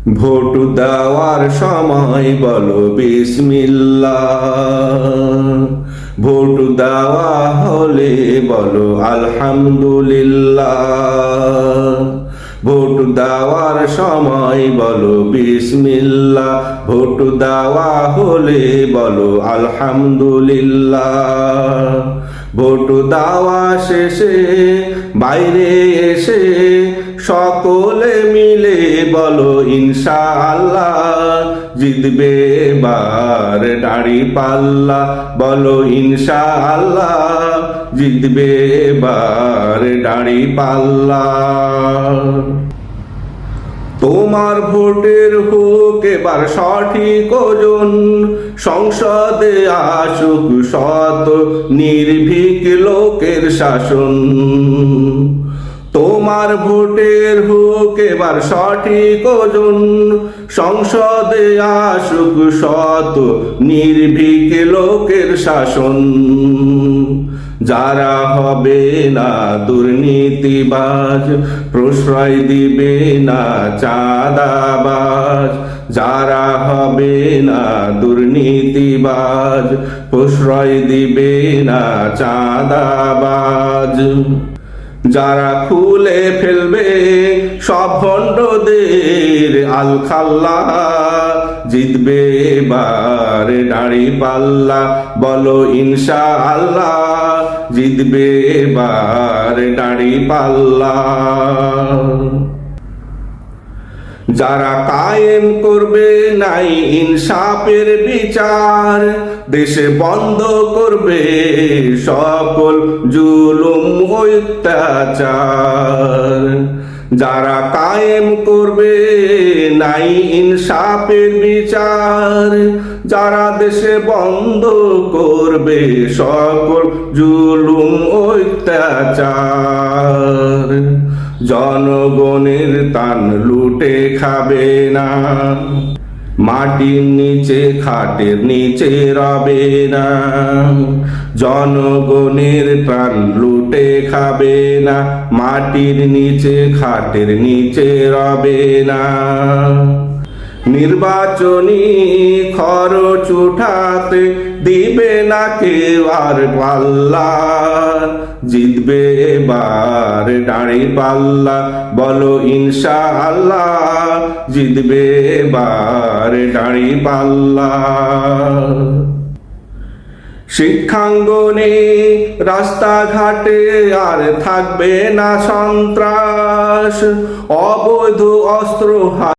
Vote দেওয়ার সময় বলো বিসমিল্লাহ, ভোট দেওয়া হলে বলো আলহামদুলিল্লাহ। ভোট দেওয়ার সময় বলো বিসমিল্লাহ, ভোট দেওয়া হলে বলো আলহামদুলিল্লাহ। ভোট দেওয়া শেষে বাইরে এসে সকলে মিলে বলো ইনশাআল্লাহ, জিতবে এবার দাঁড়িপাল্লা। বলো ইনশাআল্লাহ, জিতবে এবার দাঁড়িপাল্লা। তোমার ভোটের হোক এবার সঠিক ওজন, সংসদে আসুক সৎ নির্ভীক লোকের শাসন। তোমার ভোটের হোক এবার সঠিক ওজন, সংসদে আসুক সৎ নির্ভীক লোকের শাসন। যারা হবে না দুর্নীতিবাজ, প্রশ্রয় দিবে না চাঁদাবাজ। যারা হবে না দুর্নীতিবাজ, প্রশ্রয় দিবে না চাঁদাবাজ। যারা খুলে ফেলবে সব ভণ্ডদের আলখাল্লা, জিতবে এবার দাঁড়িপাল্লা। বলো ইনশাআল্লাহ, জিতবে এবার দাঁড়িপাল্লা। যারা কায়েম করবে নাই ইনসাফের বিচার, দেশে বন্ধ করবে সকল জুলুম অত্যাচার। যারা কায়েম করবে নাই ইনসাফের বিচার, যারা দেশে বন্ধ করবে সকল জুলুম অত্যাচার। জনগণের তান লুটে খাবে না, মাটির নিচে খাটের নিচে রবে না। জনগণের প্রাণ লুটে খাবে না, মাটির নিচে খাটের নিচে রবে না। নির্বাচনী খরচ উঠাতে দিবে না কেউ আর পাল্লা, জিতবে এবার দাঁড়িপাল্লা। বলো ইনশাআল্লাহ, জিতবে এবার দাঁড়িপাল্লা। শিক্ষাঙ্গনে রাস্তাঘাটে আর থাকবে না সন্ত্রাস, অবৈধ অস্ত্র